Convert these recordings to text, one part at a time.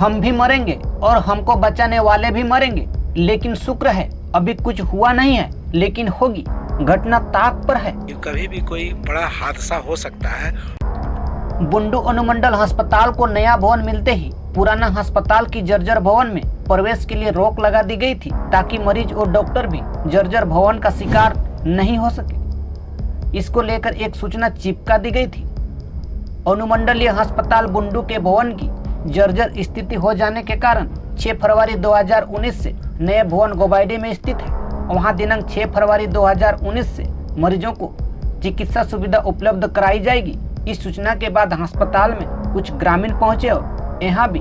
हम भी मरेंगे और हमको बचाने वाले भी मरेंगे, लेकिन शुक्र है अभी कुछ हुआ नहीं है, लेकिन होगी, घटना ताक पर है। कभी भी कोई बड़ा हादसा हो सकता है। बुंडू अनुमंडल अस्पताल को नया भवन मिलते ही पुराना अस्पताल की जर्जर भवन में प्रवेश के लिए रोक लगा दी गई थी, ताकि मरीज और डॉक्टर भी जर्जर भवन का शिकार नहीं हो सके। इसको लेकर एक सूचना चिपका दी गई थी। अनुमंडलीय अस्पताल बुंडू के भवन की जर्जर स्थिति हो जाने के कारण 6 फरवरी 2019 से नए भवन गोबाइडे में स्थित है। वहां दिनांक 6 फरवरी 2019 से मरीजों को चिकित्सा सुविधा उपलब्ध कराई जाएगी। इस सूचना के बाद अस्पताल में कुछ ग्रामीण पहुंचे और यहाँ भी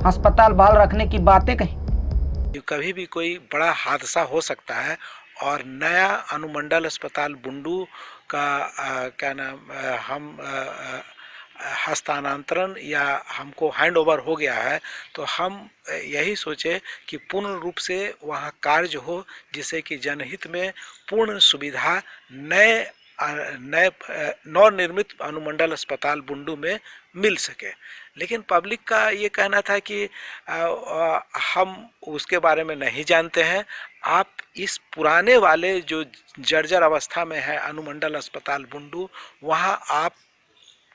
अस्पताल बहाल रखने की बातें कही। कभी भी कोई बड़ा हादसा हो सकता है और नया अनुमंडल अस्पताल बुंडू का क्या नाम हम हस्तांतरण या हमको हैंड ओवर हो गया है, तो हम यही सोचे कि पूर्ण रूप से वहाँ कार्य हो, जिससे कि जनहित में पूर्ण सुविधा नए नवनिर्मित अनुमंडल अस्पताल बुंडू में मिल सके। लेकिन पब्लिक का ये कहना था कि हम उसके बारे में नहीं जानते हैं, आप इस पुराने वाले जो जर्जर अवस्था में है अनुमंडल अस्पताल बुंडू, वहाँ आप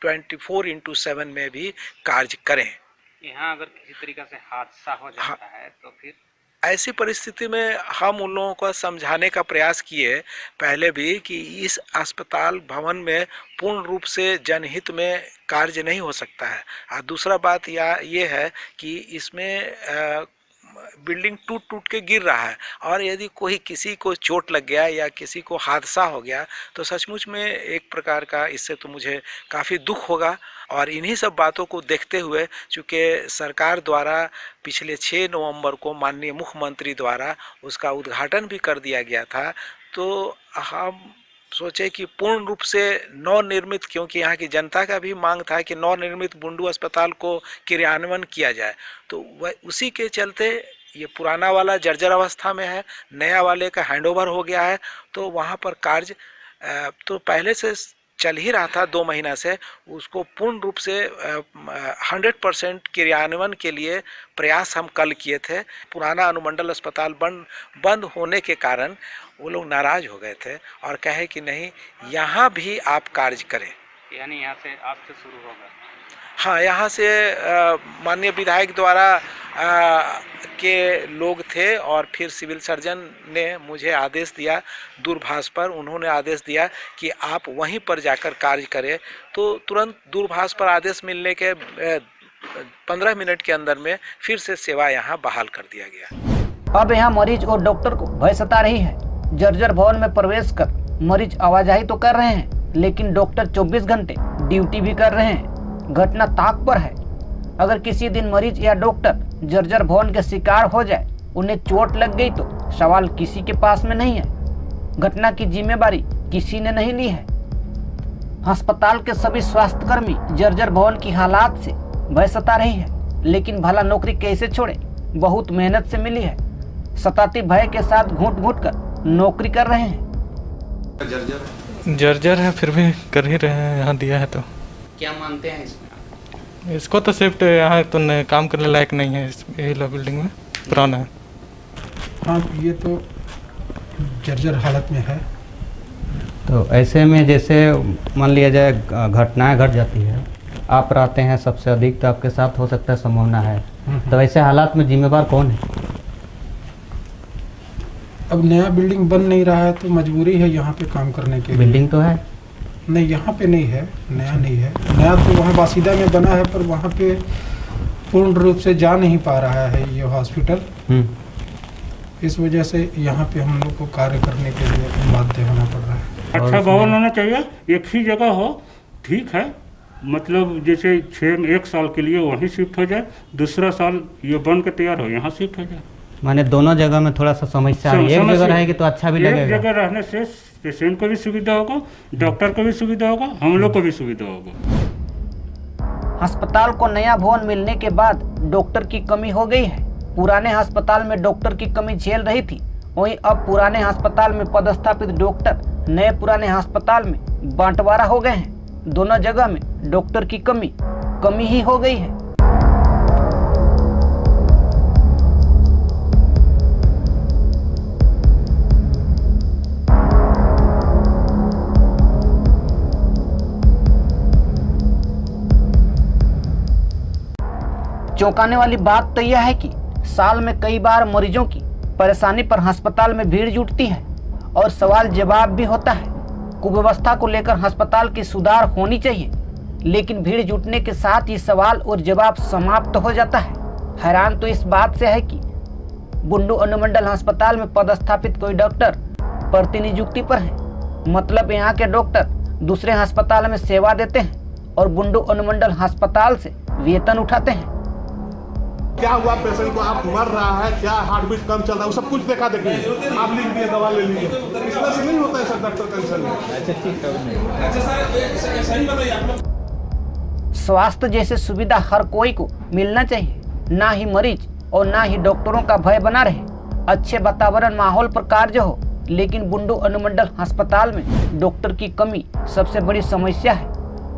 24/7 में भी कार्य करें। यहाँ अगर किसी तरीके से हादसा हो जाता है तो फिर ऐसी परिस्थिति में हम उन लोगों को समझाने का प्रयास किए पहले भी कि इस अस्पताल भवन में पूर्ण रूप से जनहित में कार्य नहीं हो सकता है। और दूसरा बात ये है कि इसमें बिल्डिंग टूट टूट के गिर रहा है, और यदि कोई किसी को चोट लग गया या किसी को हादसा हो गया तो सचमुच में एक प्रकार का इससे तो मुझे काफ़ी दुख होगा। और इन्हीं सब बातों को देखते हुए चूँकि सरकार द्वारा पिछले 6 नवंबर को माननीय मुख्यमंत्री द्वारा उसका उद्घाटन भी कर दिया गया था, तो हम सोचे कि पूर्ण रूप से नवनिर्मित, क्योंकि यहाँ की जनता का भी मांग था कि नवनिर्मित बुंडू अस्पताल को क्रियान्वयन किया जाए, तो वह उसी के चलते ये पुराना वाला जर्जर अवस्था में है, नया वाले का हैंडओवर हो गया है। तो वहाँ पर कार्य तो पहले से चल ही रहा था 2 महीना से, उसको पूर्ण रूप से 100% क्रियान्वयन के लिए प्रयास हम कल किए थे। पुराना अनुमंडल अस्पताल बंद होने के कारण वो लोग नाराज हो गए थे और कहे कि नहीं, यहाँ भी आप कार्य करें। यानी यहाँ से आज से शुरू होगा। हाँ, यहाँ से माननीय विधायक द्वारा के लोग थे और फिर सिविल सर्जन ने मुझे आदेश दिया, दूरभाष पर उन्होंने आदेश दिया कि आप वहीं पर जाकर कार्य करें। तो तुरंत दूरभाष पर आदेश मिलने के 15 मिनट के अंदर में फिर से सेवा यहाँ बहाल कर दिया गया। अब यहाँ मरीज और डॉक्टर को भय सता रही है। जर्जर भवन में प्रवेश कर मरीज आवाजाही तो कर रहे हैं, लेकिन डॉक्टर 24 घंटे ड्यूटी भी कर रहे हैं। घटना ताक पर है। अगर किसी दिन मरीज या डॉक्टर जर्जर भवन के शिकार हो जाए, उन्हें चोट लग गई, तो सवाल किसी के पास में नहीं है। घटना की जिम्मेदारी किसी ने नहीं ली है। अस्पताल के सभी स्वास्थ्यकर्मी जर्जर भवन की हालात से भय सता रही है, लेकिन भला नौकरी कैसे छोड़े, बहुत मेहनत से मिली है। सताती भय के साथ घूट घूट कर नौकरी कर रहे हैं। जर्जर है, फिर भी कर ही रहे हैं, यहाँ दिया है तो। क्या मानते हैं इसमें? इसको तो शिफ्ट यहाँ तो काम करने लायक नहीं है, यही लो बिल्डिंग में पुराना है। हाँ, ये तो जर्जर हालत में है। तो ऐसे में जैसे मान लिया जाए घटनाएं घट जाती है, आप रहते हैं सबसे अधिक, तो आपके साथ हो सकता है संभावना है। तो ऐसे हालात में जिम्मेवार कौन है? अब नया बिल्डिंग बन नहीं रहा है तो मजबूरी है यहाँ पे काम करने के लिए। बिल्डिंग तो है नहीं, यहाँ पे नहीं है, नया नहीं है। नया तो वहाँ बासिदा में बना है, पर वहाँ पे पूर्ण रूप से जा नहीं पा रहा है ये हॉस्पिटल। इस वजह से यहाँ पे हम लोग को कार्य करने के लिए बाध्य होना पड़ रहा है। अच्छा भवन होना चाहिए, एक ही जगह हो, ठीक है। मतलब जैसे 1 साल के लिए वहीं शिफ्ट हो जाए, दूसरा साल ये बन के तैयार हो यहाँ शिफ्ट हो जाए। माने दोनों जगह में थोड़ा सा समस्या है। एक जगह रहेगी तो अच्छा भी लगेगा। एक जगह रहने से पेशेंट को भी सुविधा होगा, डॉक्टर को भी सुविधा होगा, हम लोग को भी सुविधा होगा। अस्पताल को नया भवन मिलने के बाद डॉक्टर की कमी हो गई है। पुराने अस्पताल में डॉक्टर की कमी झेल रही थी, वहीं अब पुराने अस्पताल में पदस्थापित डॉक्टर नए पुराने अस्पताल में बंटवारा हो गए हैं। दोनों जगह में डॉक्टर की कमी ही हो गई है। चौंकाने वाली बात तो यह है कि साल में कई बार मरीजों की परेशानी पर अस्पताल में भीड़ जुटती है और सवाल जवाब भी होता है। कुव्यवस्था को लेकर अस्पताल की सुधार होनी चाहिए, लेकिन भीड़ जुटने के साथ ही सवाल और जवाब समाप्त हो जाता है। हैरान तो इस बात से है कि बुंडू अनुमंडल अस्पताल में पदस्थापित कोई डॉक्टर प्रतिनियुक्ति पर है, मतलब यहाँ के डॉक्टर दूसरे अस्पताल में सेवा देते हैं और बुंडू अनुमंडल अस्पताल से वेतन उठाते हैं। क्या हुआ पेशेंट को, आप मर रहा है क्या, हार्ट बीट कम चल रहा है, वो सब कुछ देखा देखिए, आप लिख दिए दवा ले लीजिए, इस तरह से नहीं होता है सर डॉक्टर टेंशन में। स्वास्थ्य जैसे सुविधा हर कोई को मिलना चाहिए, ना ही मरीज और ना ही डॉक्टरों का भय बना रहे। अच्छे वातावरण माहौल पर कार्य हो, लेकिन बुंडू अनुमंडल अस्पताल में डॉक्टर की कमी सबसे बड़ी समस्या है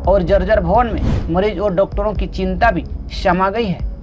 और जर्जर भवन में मरीज और डॉक्टरों की चिंता भी समा गई है।